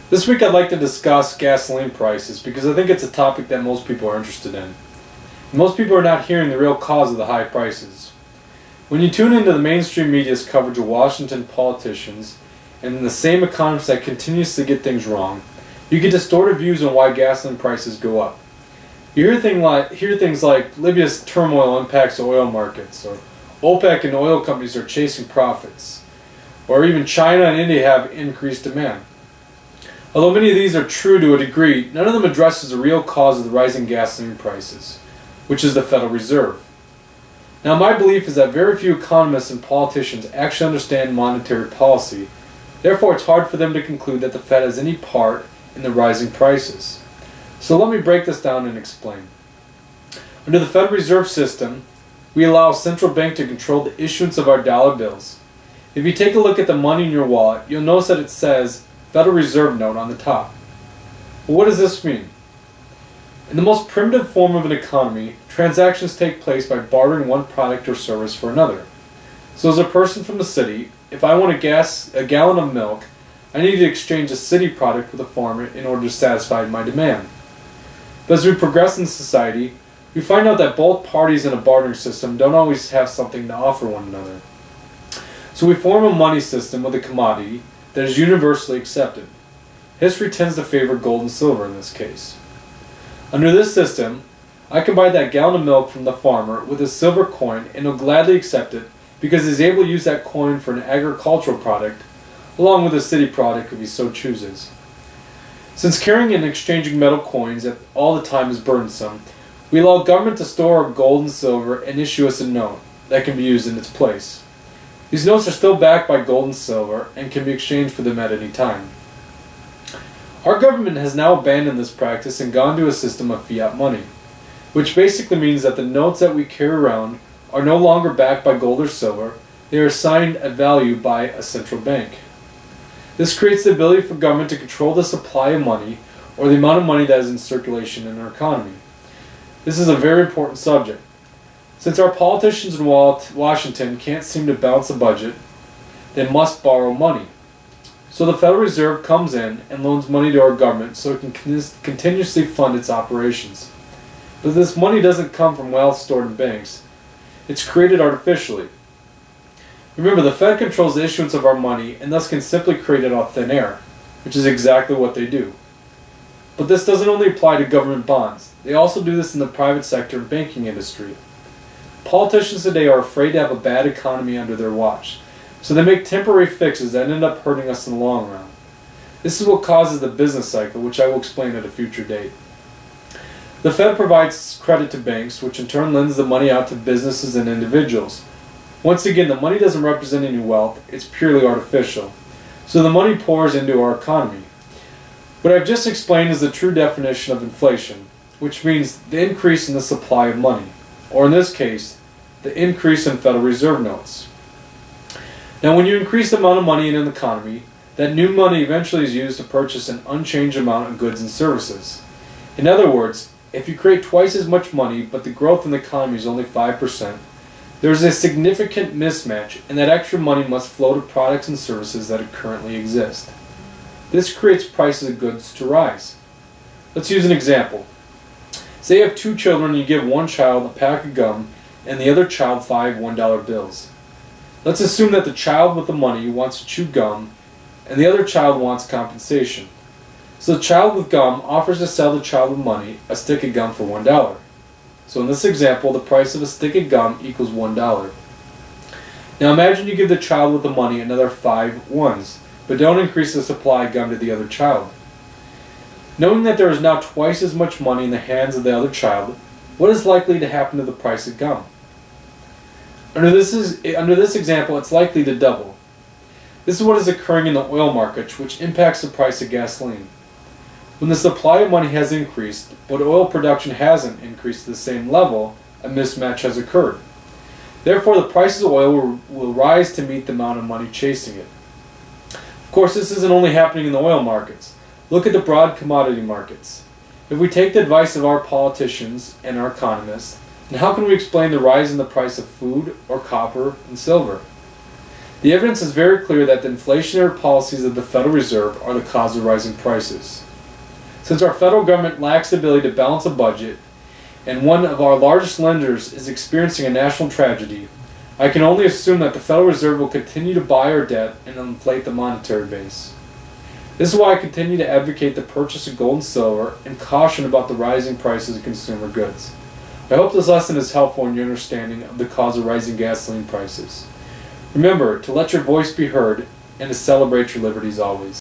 This week I'd like to discuss gasoline prices because I think it's a topic that most people are interested in. Most people are not hearing the real cause of the high prices. When you tune into the mainstream media's coverage of Washington politicians and the same economists that continuously get things wrong, you get distorted views on why gasoline prices go up. You hear things like Libya's turmoil impacts the oil markets, or OPEC and oil companies are chasing profits, or even China and India have increased demand. Although many of these are true to a degree, none of them addresses the real cause of the rising gasoline prices, which is the Federal Reserve. Now, my belief is that very few economists and politicians actually understand monetary policy. Therefore, it's hard for them to conclude that the Fed has any part in the rising prices. So let me break this down and explain. Under the Federal Reserve System, we allow a central bank to control the issuance of our dollar bills. If you take a look at the money in your wallet, you'll notice that it says Federal Reserve Note on the top. Well, what does this mean? In the most primitive form of an economy, transactions take place by bartering one product or service for another. So as a person from the city, if I want a gallon of milk, I need to exchange a city product with a farmer in order to satisfy my demand. But as we progress in society, we find out that both parties in a bartering system don't always have something to offer one another. So we form a money system with a commodity that is universally accepted. History tends to favor gold and silver in this case. Under this system, I can buy that gallon of milk from the farmer with a silver coin and he'll gladly accept it because he's able to use that coin for an agricultural product along with a city product if he so chooses. Since carrying and exchanging metal coins all the time is burdensome, we allow government to store our gold and silver and issue us a note that can be used in its place. These notes are still backed by gold and silver and can be exchanged for them at any time. Our government has now abandoned this practice and gone to a system of fiat money, which basically means that the notes that we carry around are no longer backed by gold or silver, they are assigned a value by a central bank. This creates the ability for government to control the supply of money or the amount of money that is in circulation in our economy. This is a very important subject. Since our politicians in Washington can't seem to balance a budget, they must borrow money. So the Federal Reserve comes in and loans money to our government so it can continuously fund its operations. But this money doesn't come from wealth stored in banks. It's created artificially. Remember, the Fed controls the issuance of our money and thus can simply create it out of thin air, which is exactly what they do. But this doesn't only apply to government bonds. They also do this in the private sector and banking industry. Politicians today are afraid to have a bad economy under their watch, so they make temporary fixes that end up hurting us in the long run. This is what causes the business cycle, which I will explain at a future date. The Fed provides credit to banks, which in turn lends the money out to businesses and individuals. Once again, the money doesn't represent any wealth, it's purely artificial. So the money pours into our economy. What I've just explained is the true definition of inflation, which means the increase in the supply of money, or in this case, the increase in Federal Reserve notes. Now, when you increase the amount of money in an economy, that new money eventually is used to purchase an unchanged amount of goods and services. In other words, if you create twice as much money but the growth in the economy is only 5%, there is a significant mismatch and that extra money must flow to products and services that currently exist. This creates prices of goods to rise. Let's use an example. Say you have two children and you give one child a pack of gum and the other child 5 $1 bills. Let's assume that the child with the money wants to chew gum and the other child wants compensation. So the child with gum offers to sell the child with money a stick of gum for $1. So in this example, the price of a stick of gum equals $1. Now imagine you give the child with the money another 5 ones, but don't increase the supply of gum to the other child. Knowing that there is now twice as much money in the hands of the other child, what is likely to happen to the price of gum? Under this example, it's likely to double. This is what is occurring in the oil market, which impacts the price of gasoline. When the supply of money has increased, but oil production hasn't increased to the same level, a mismatch has occurred. Therefore, the prices of oil will rise to meet the amount of money chasing it. Of course, this isn't only happening in the oil markets. Look at the broad commodity markets. If we take the advice of our politicians and our economists, then how can we explain the rise in the price of food or copper and silver? The evidence is very clear that the inflationary policies of the Federal Reserve are the cause of rising prices. Since our federal government lacks the ability to balance a budget, and one of our largest lenders is experiencing a national tragedy, I can only assume that the Federal Reserve will continue to buy our debt and inflate the monetary base. This is why I continue to advocate the purchase of gold and silver and caution about the rising prices of consumer goods. I hope this lesson is helpful in your understanding of the cause of rising gasoline prices. Remember to let your voice be heard and to celebrate your liberties always.